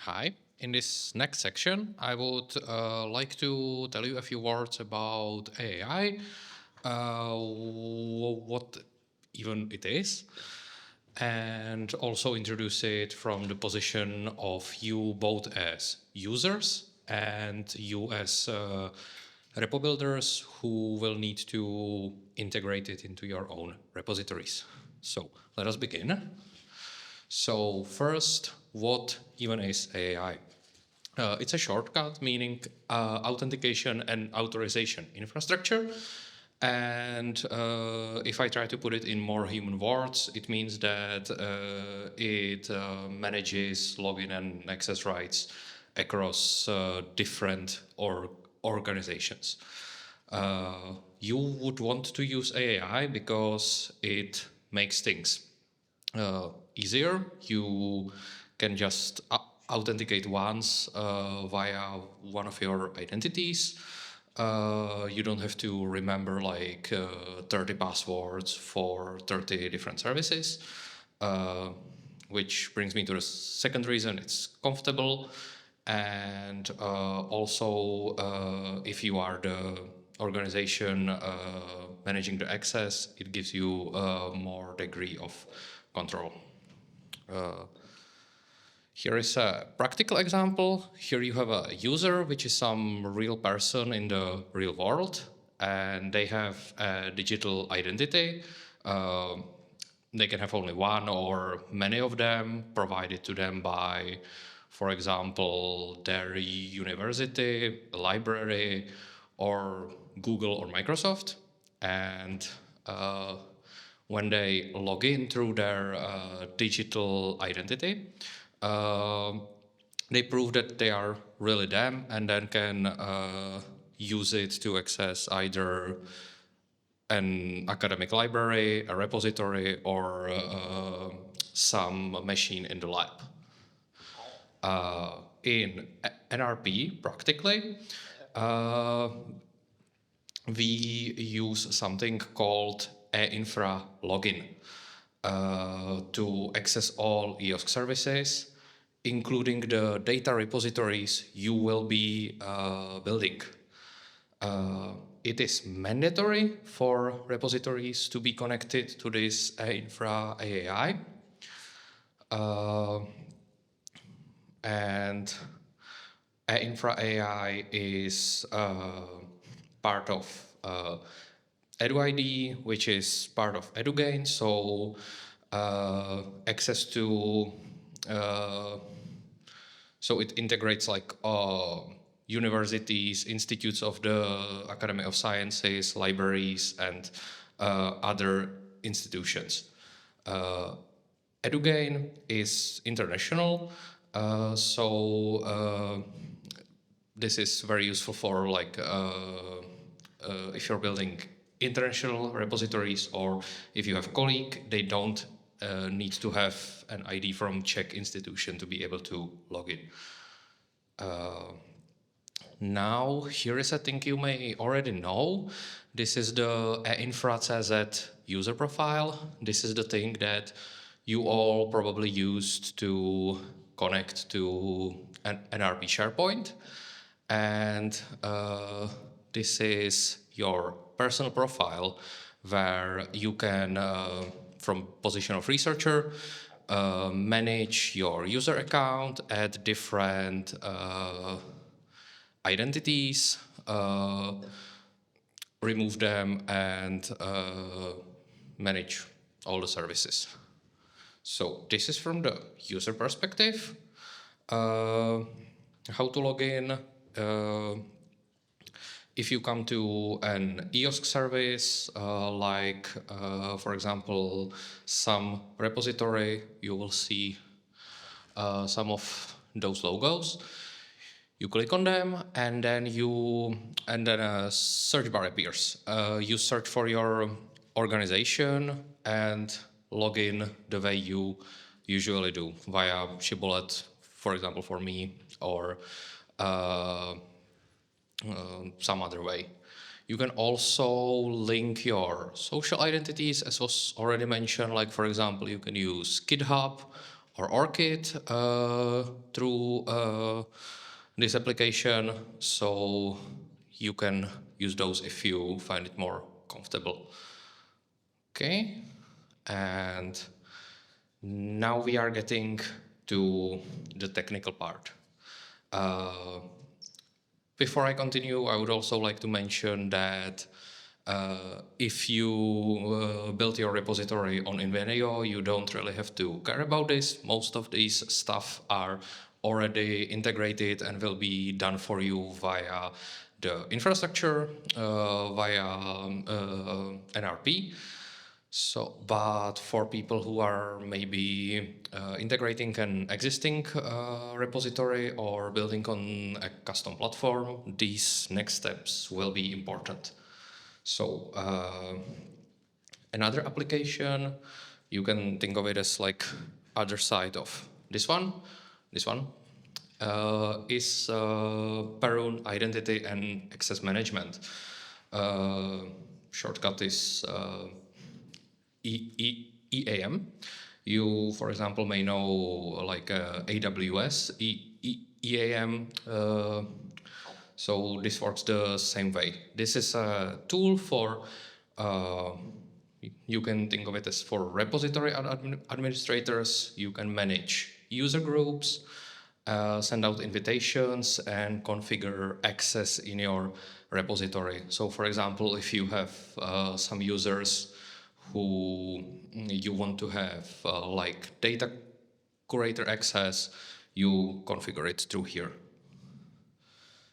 Hi. In this next section, I would like to tell you a few words about AI, what even it is, and also introduce it from the position of you both as users and you as repo builders who will need to integrate it into your own repositories. So let us begin. So first, what even is AAI? It's a shortcut meaning authentication and authorization infrastructure. And if I try to put it in more human words, it means that it manages login and access rights across different organizations. You would want to use AAI because it makes things easier. You can just authenticate once via one of your identities. You don't have to remember like 30 passwords for 30 different services. Which brings me to the second reason: it's comfortable. And also, if you are the organization managing the access, it gives you more degree of control. Here is a practical example. Here you have a user, which is some real person in the real world, and they have a digital identity. They can have only one or many of them provided to them by, for example, their university, a library, or Google or Microsoft. And when they log in through their digital identity, they prove that they are really them, and then can use it to access either an academic library, a repository, or some machine in the lab. In NRP, practically, we use something called e-infra login to access all EOSC services, including the data repositories you will be building. It is mandatory for repositories to be connected to this infra AAI. And infra AI is part of EduID, which is part of EduGain. So access to, so it integrates like universities, institutes of the Academy of Sciences, libraries, and other institutions. EduGain is international, so this is very useful for like if you're building international repositories, or if you have a colleague, they don't need to have an ID from Czech institution to be able to log in. Now, here is a thing you may already know. This is the infra.cz user profile. This is the thing that you all probably used to connect to an NRP SharePoint. And this is your personal profile, where you can, from position of researcher, manage your user account, add different identities, remove them, and manage all the services. So this is from the user perspective. How to log in? If you come to an EOSC service, like, for example, some repository, you will see some of those logos. You click on them, and then a search bar appears. You search for your organization and log in the way you usually do, via Shibboleth, for example, for me, or some other way. You can also link your social identities, as was already mentioned. Like, for example, you can use GitHub or ORCID through this application, so you can use those if you find it more comfortable. Okay, and now we are getting to the technical part. Before I continue, I would also like to mention that if you build your repository on Invenio, you don't really have to care about this. Most of these stuff are already integrated and will be done for you via the infrastructure, via NRP. So, but for people who are maybe integrating an existing repository or building on a custom platform, these next steps will be important. So, another application, you can think of it as like other side of this one. This one is Perun Identity and Access Management. Shortcut is EAM. You, for example, may know like AWS EAM. So this works the same way. This is a tool for, you can think of it as for repository administrators. You can manage user groups, send out invitations, and configure access in your repository. So for example, if you have some users who you want to have like data curator access, you configure it through here.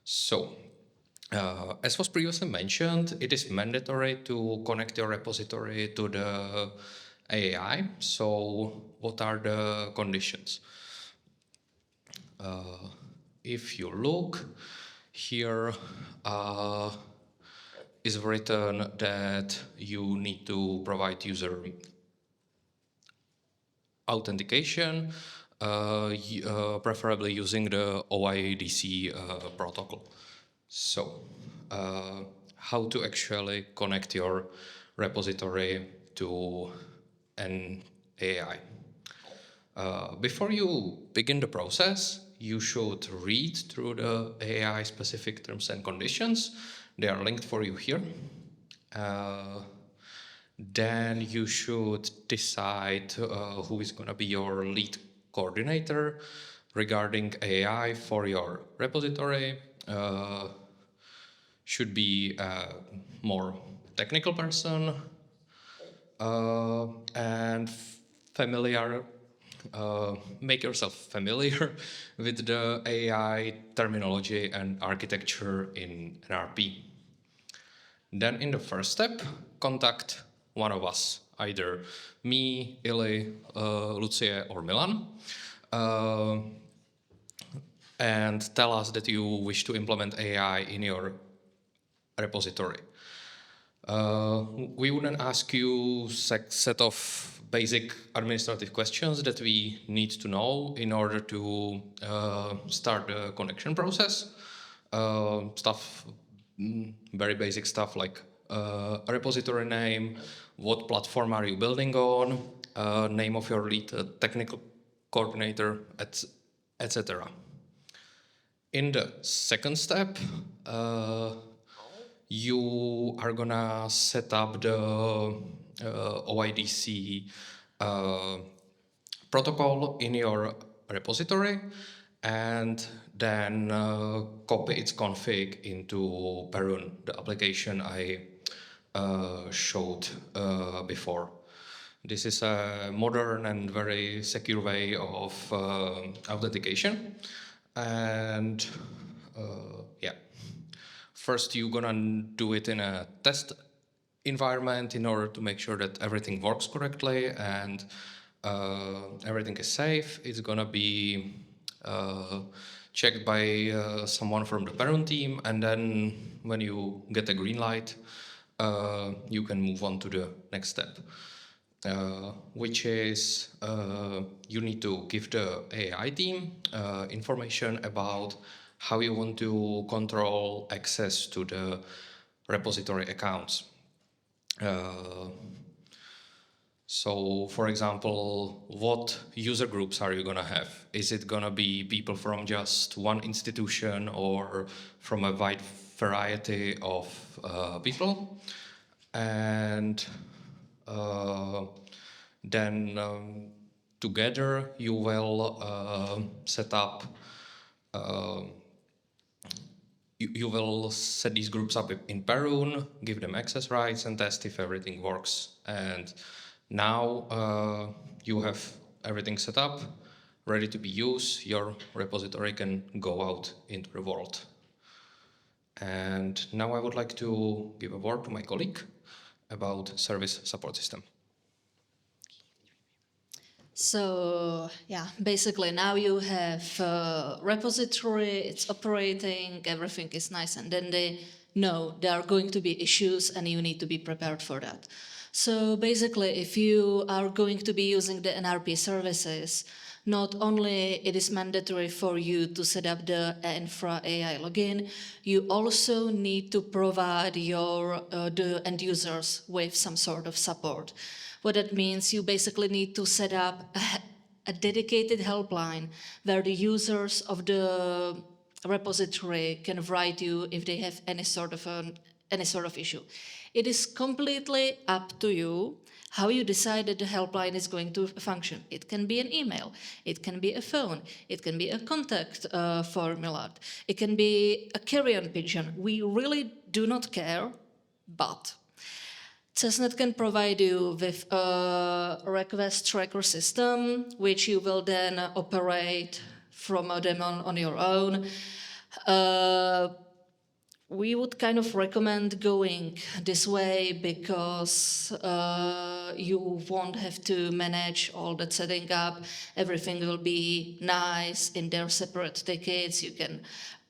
So, as was previously mentioned, it is mandatory to connect your repository to the AAI. So, what are the conditions? If you look here, is written that you need to provide user authentication, preferably using the OIDC protocol. So, how to actually connect your repository to an AI? Before you begin the process, you should read through the AI specific terms and conditions. They are linked for you here. Then you should decide who is going to be your lead coordinator regarding AI for your repository. Should be a more technical person and familiar. Make yourself familiar with the AI terminology and architecture in NRP. Then in the first step, contact one of us, either me, Ili, Lucie, or Milan, and tell us that you wish to implement AI in your repository. We wouldn't ask you set of basic administrative questions that we need to know in order to start the connection process. Very basic stuff like a repository name, what platform are you building on, name of your lead technical coordinator, etc. In the second step, you are gonna set up the OIDC protocol in your repository and then copy its config into Perun, the application I showed before. This is a modern and very secure way of authentication. And yeah, first you're gonna do it in a test environment in order to make sure that everything works correctly and everything is safe. It's gonna be checked by someone from the Perun team, and then when you get a green light, you can move on to the next step, which is you need to give the AI team information about how you want to control access to the repository accounts. So, for example, what user groups are you going to have? Is it going to be people from just one institution or from a wide variety of people? And then together you will set up, you will set these groups up in Perun, give them access rights and test if everything works. And now you have everything set up, ready to be used. Your repository can go out into the world. And now I would like to give a word to my colleague about service support system. So yeah, basically now you have a repository, it's operating, everything is nice and dandy. No, there are going to be issues and you need to be prepared for that. So basically, if you are going to be using the NRP services, not only it is mandatory for you to set up the Infra AI login, you also need to provide your the end users with some sort of support. What that means, you basically need to set up a dedicated helpline where the users of the repository can write you if they have any sort of issue. It is completely up to you how you decide that the helpline is going to function. It can be an email, it can be a phone, it can be a contact formula, it can be a carrion pigeon. We really do not care, but CESNET can provide you with a request tracker system, which you will then operate from a demo on your own. We would kind of recommend going this way because you won't have to manage all that setting up. Everything will be nice in their separate tickets. You can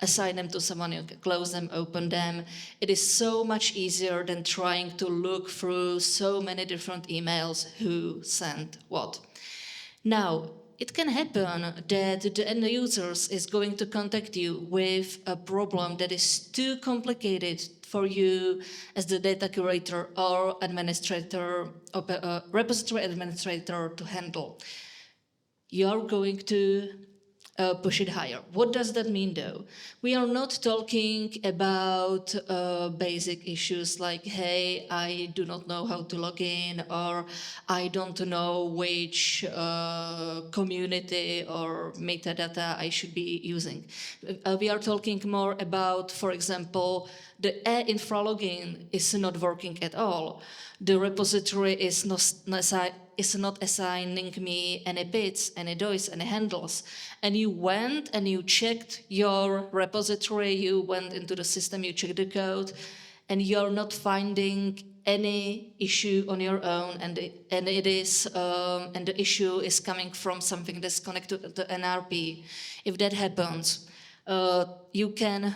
assign them to someone, you can close them, open them. It is so much easier than trying to look through so many different emails who sent what. Now, it can happen that the end users is going to contact you with a problem that is too complicated for you as the data curator or administrator, repository administrator to handle. You're going to push it higher. What does that mean though? We are not talking about basic issues like, hey, I do not know how to log in, or I don't know which community or metadata I should be using. We are talking more about, for example, the e-infra login is not working at all. The repository is not assigning me any bits, any DOIs, any handles. And you went and you checked your repository, you went into the system, you checked the code, and you're not finding any issue on your own, and the issue is coming from something that's connected to the NRP. If that happens, you can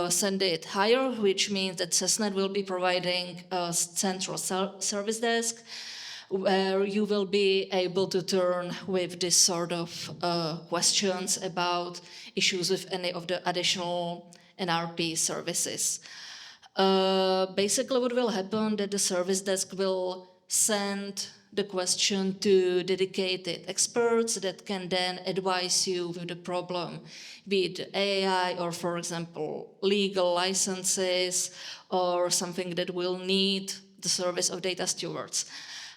send it higher, which means that CESNET will be providing a central service desk where you will be able to turn with this sort of questions about issues with any of the additional NRP services. Basically what will happen that the service desk will send the question to dedicated experts that can then advise you with the problem, be it AI or, for example, legal licenses or something that will need the service of data stewards.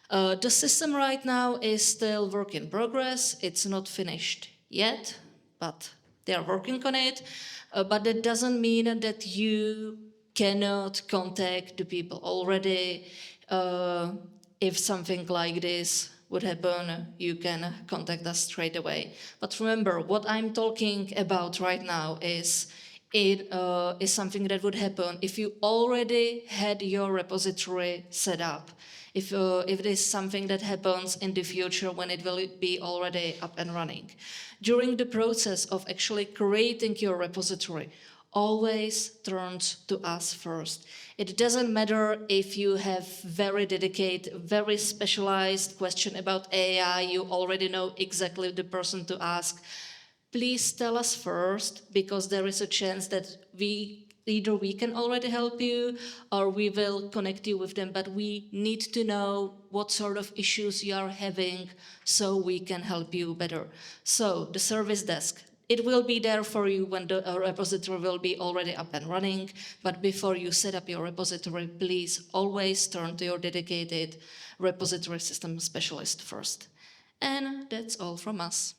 The system right now is still work in progress. It's not finished yet, but they are working on it. But that doesn't mean that you cannot contact the people already. If something like this would happen, you can contact us straight away. But remember, what I'm talking about right now is something that would happen if you already had your repository set up. If it is something that happens in the future when it will be already up and running. During the process of actually creating your repository, always turns to us first. It doesn't matter if you have very dedicated, very specialized question about AI, you already know exactly the person to ask. Please tell us first, because there is a chance that we either we can already help you or we will connect you with them, but we need to know what sort of issues you are having so we can help you better. So the service desk, it will be there for you when the repository will be already up and running, but before you set up your repository, please always turn to your dedicated repository system specialist first. And that's all from us.